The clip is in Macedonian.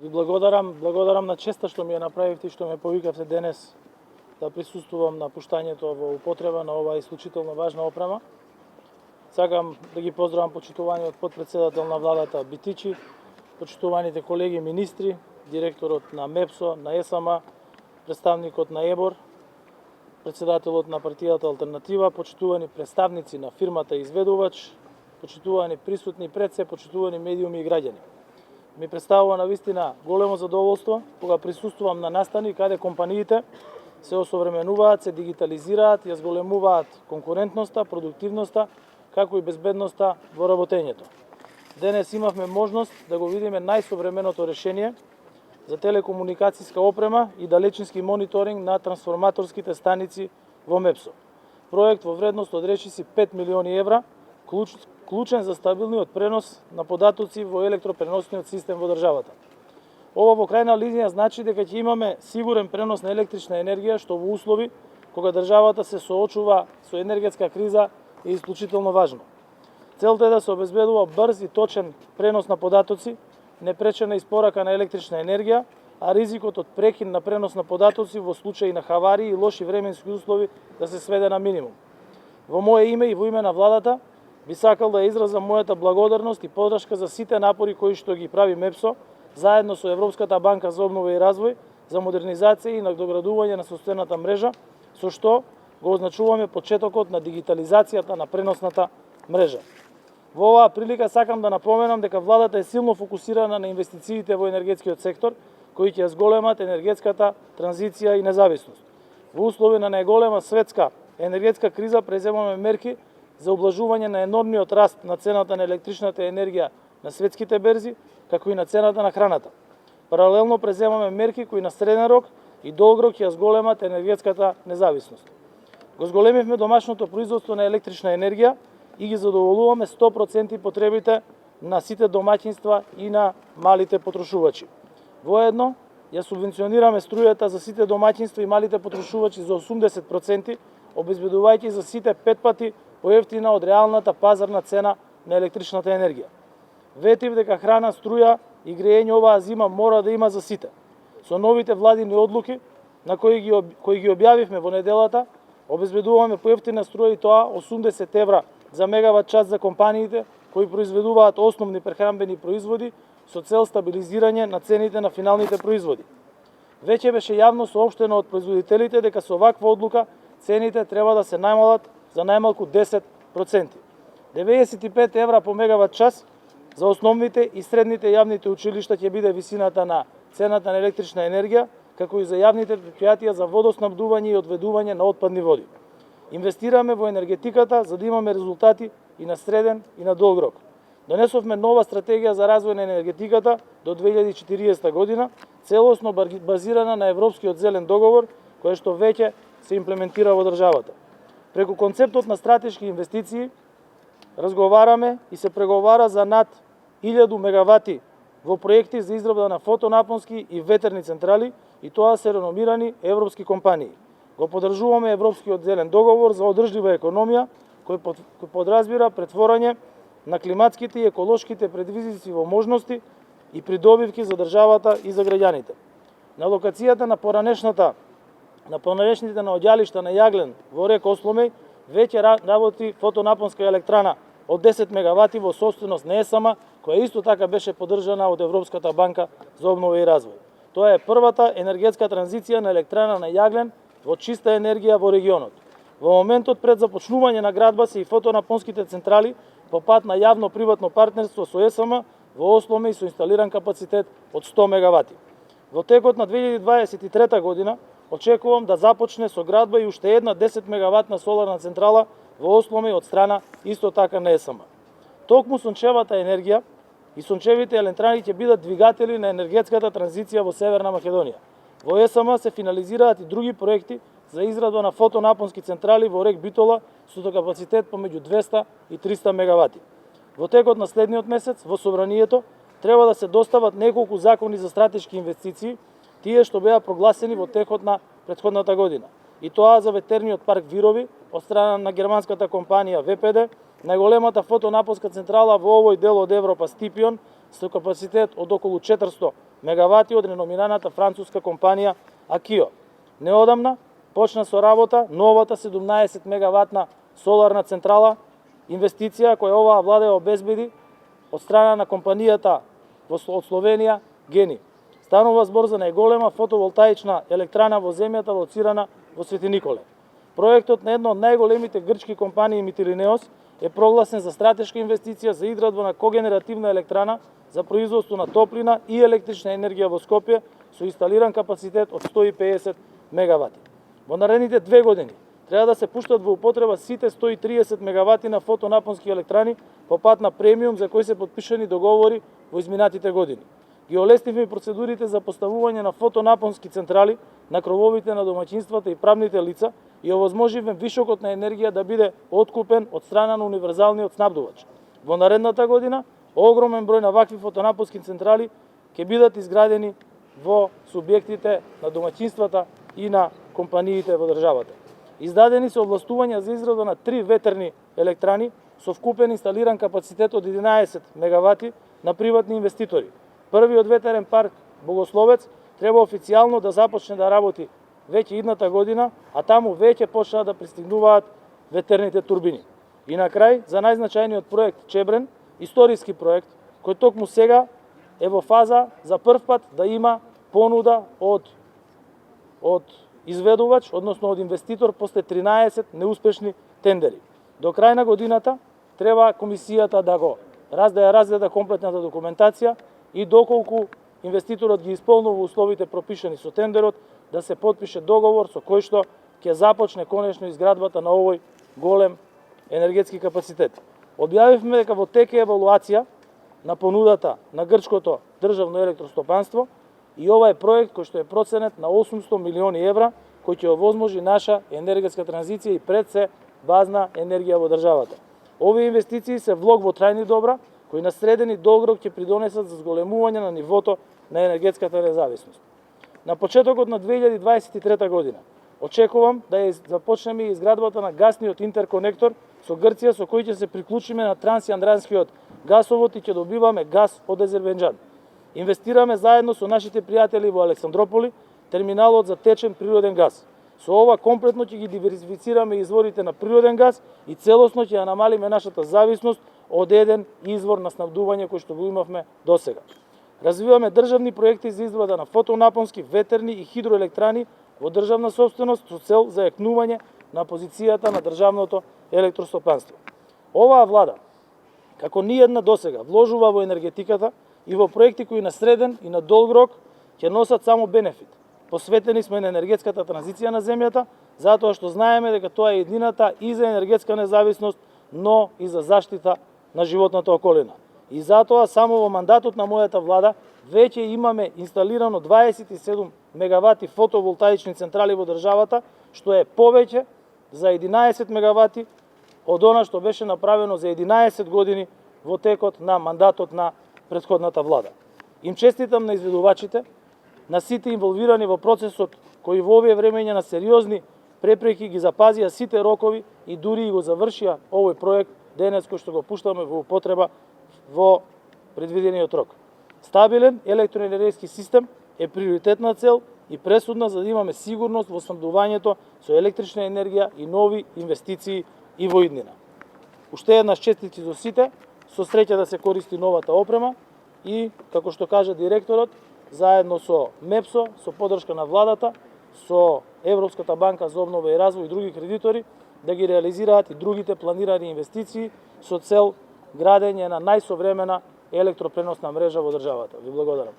Ви благодарам на честа што ми ја направивте и што ме повикавте денес да присуствувам на пуштањето во употреба на оваа исклучително важна опрема. Сакам да ги поздравам почитуваниот потпредседател на владата Битичи, почитуваните колеги министри, директорот на МЕПСО, на ЕСАМА, представникот на ЕБОР, председателот на партијата Алтернатива, почитувани представници на фирмата изведувач, почитувани присутни пред се, почитувани медиуми и граѓани. Ми представува навистина големо задоволство кога присуствувам на настани каде компаниите се осовременуваат, се дигитализираат, ја зголемуваат конкурентноста, продуктивноста, како и безбедноста во работењето. Денес имавме можност да го видиме најсовременото решение за телекомуникацијска опрема и далечински мониторинг на трансформаторските станици во МЕПСО. Проект во вредност од речиси 5 милиони евра, клучен за стабилниот пренос на податоци во електропреносниот систем во државата. Ова во крајна линија значи дека ќе имаме сигурен пренос на електрична енергија, што во услови кога државата се соочува со енергетска криза е исклучително важно. Целта е да се обезбедува брз и точен пренос на податоци, непречена испорака на електрична енергија, а ризикот од прекин на пренос на податоци во случаи на хаварии и лоши временски услови да се сведе на минимум. Во мое име и во име на владата би сакал да изразам мојата благодарност и подршка за сите напори кои што ги прави МЕПСО заедно со Европската банка за обнова и развој за модернизација и надоградување на состојната мрежа, со што го означуваме почетокот на дигитализацијата на преносната мрежа. Во оваа прилика сакам да напоменам дека владата е силно фокусирана на инвестициите во енергетскиот сектор, кои ќе зголемат енергетската транзиција и независност. Во услови на најголема светска енергетска криза преземаме мерки за облажување на енормниот раст на цената на електричната енергија на светските берзи, како и на цената на храната. Паралелно преземаме мерки кои на среден рок и долг рок ја зголемат енергетската независност. Го зголемивме домашното производство на електрична енергија и ги задоволуваме 100% потребите на сите домаќинства и на малите потрошувачи. Воедно, ја субвенционираме струјата за сите домаќинства и малите потрошувачи за 80%, обезбедувајќи за сите 5 пати поевтина од реалната пазарна цена на електричната енергија. Ветив дека храна, струја и грејење оваа зима мора да има за сите. Со новите владини одлуки, на кои ги објавивме во неделата, обезбедуваме поевтина струја и тоа 80 евра за мегават час за компаниите кои произведуваат основни прехранбени производи со цел стабилизирање на цените на финалните производи. Веќе беше јавно соопштено од производителите дека со ваква одлука цените треба да се најмалат за најмалку 10%. 95 евра по мегават час за основните и средните јавните училишта ќе биде висината на цената на електрична енергија, како и за јавните претпријатија за водоснабдување и одведување на отпадни води. Инвестираме во енергетиката за да имаме резултати и на среден и на долг рок. Донесовме нова стратегија за развој на енергетиката до 2040 година, целосно базирана на Европскиот зелен договор, кој што веќе се имплементира во државата. Преку концептот на стратешки инвестиции разговараме и се преговара за над 1000 мегавати во проекти за изработка на фотонапонски и ветерни централи, и тоа се реномирани европски компании. Го поддржуваме Европскиот зелен договор за одржлива економија, кој подразбира претворање на климатските и еколошките предизвици во можности и придобивки за државата и за граѓаните. На локацијата на понатрешните наоѓалишта на јаглен во рек Осломеј веќе работи фотонапонска електрана од 10 мегавати во собственост на ЕСАМА, која исто така беше поддржана од Европската банка за обнова и развој. Тоа е првата енергетска транзиција на електрана на јаглен во чиста енергија во регионот. Во моментот пред започнување на градба се и фотонапонските централи по пат на јавно-приватно партнерство со ЕСАМА во Осломеј со инсталиран капацитет од 100 мегавати. Во текот на 2023 година очекувам да започне со градба и уште една 10 мегаватна соларна централа во Осломеј од страна исто така на ЕСАМА. Токму сончевата енергија и сончевите електрани ќе бидат двигатели на енергетската транзиција во Северна Македонија. Во ЕСАМА се финализираат и други проекти за израдба на фотонапонски централи во рек Битола со капацитет помеѓу 200 и 300 мегавати. Во текот на следниот месец во Собранието треба да се достават неколку закони за стратешки инвестиции, тие што беа прогласени во текот на претходната година. И тоа за ветерниот парк Вирови од страна на германската компанија ВПД, најголемата фотонапонска централа во овој дел од Европа Стипион со капацитет од околу 400 мегавати од реномираната француска компанија Акио. Неодамна почна со работа новата 17 мегаватна соларна централа, инвестиција која оваа влада ја обезбеди од страна на компанијата од Словенија Гени. Станува збор за најголема фотоволтаична електрана во земјата лоцирана во Свети Николе. Проектот на една од најголемите грчки компании Митилинеос е прогласен за стратешка инвестиција за изградба на когенеративна електрана за производство на топлина и електрична енергија во Скопје со инсталиран капацитет од 150 мегавати. Во наредните 2 години треба да се пуштат во употреба сите 130 мегавати на фотонапонски електрани по пат на премиум за кои се потпишани договори во изминатите години. Ги олеснивме процедурите за поставување на фотонапонски централи на крововите на домаќинствата и правните лица и овозможивме вишокот на енергија да биде откупен од страна на универзалниот снабдувач. Во наредната година огромен број на вакви фотонапонски централи ќе бидат изградени во субјектите на домаќинствата и на компаниите во државата. Издадени се овластувања за изградба на 3 ветерни електрани со вкупен инсталиран капацитет од 11 мегавати на приватни инвеститори. Првиот ветерен парк Богословец треба официјално да започне да работи веќе идната година, а таму веќе почнаа да пристигнуваат ветерните турбини. И на крај, за најзначајниот проект Чебрен, историски проект, кој токму сега е во фаза за прв пат да има понуда од изведувач, односно од инвеститор после 13 неуспешни тендери. До крај на годината треба комисијата да ја разгледа комплетната документација и доколку инвеститорот ги исполнува условите пропишани со тендерот, да се потпише договор со кој што ќе започне конечно изградбата на овој голем енергетски капацитет. Објавивме дека во тек е евалуација на понудата на грчкото државно електростопанство и ова е проект кој што е проценет на 800 милиони евра, кој ќе овозможи наша енергетска транзиција и пред се базна енергија во државата. Овие инвестиции се влог во трајни добра, кои на среден и долгорок ќе придонесат за зголемување на нивото на енергетската независност. На почетокот на 2023 година очекувам да ја започнеме изградбата на гасниот интерконектор со Грција, со кој ќе се приклучиме на трансјандранскиот гасовод и ќе добиваме газ од Азербејџан. Инвестираме заедно со нашите пријатели во Александрополи терминалот за течен природен газ. Со ова комплетно ќе ги диверсифицираме изворите на природен газ и целосно ќе ја намалиме нашата зависност од еден извор на снабдување кој што го имавме досега. Развиваме државни проекти за изграда на фотонапонски, ветерни и хидроелектрани во државна собственост со цел зајакнување на позицијата на државното електростопанство. Оваа влада, како ниедна досега, вложува во енергетиката и во проекти кои на среден и на долг рок ќе носат само бенефит. Посветени сме на енергетската транзиција на земјата, затоа што знаеме дека тоа е едината и за енергетска независност, но и за заштита на животната околина. И затоа само во мандатот на мојата влада веќе имаме инсталирано 27 мегавати фотоволтаични централи во државата, што е повеќе за 11 мегавати од она што беше направено за 11 години во текот на мандатот на претходната влада. Им честитам на изведувачите, на сите инволвирани во процесот кои во овие времења на сериозни препреки ги запазија сите рокови и дури и го завршија овој проект денес кој што го пуштаме во употреба во предвидениот рок. Стабилен електроенергетски систем е приоритетна цел и пресудна за да имаме сигурност во снабдувањето со електрична енергија и нови инвестиции и во иднина. Уште еднаш честитки за сите, со среќа да се користи новата опрема и, како што кажа директорот, заедно со МЕПСО, со подршка на владата, со Европската банка за обнова и развој и други кредитори, да ги реализираат и другите планирани инвестиции со цел градење на најсовремена електропреносна мрежа во државата. Ви благодарам.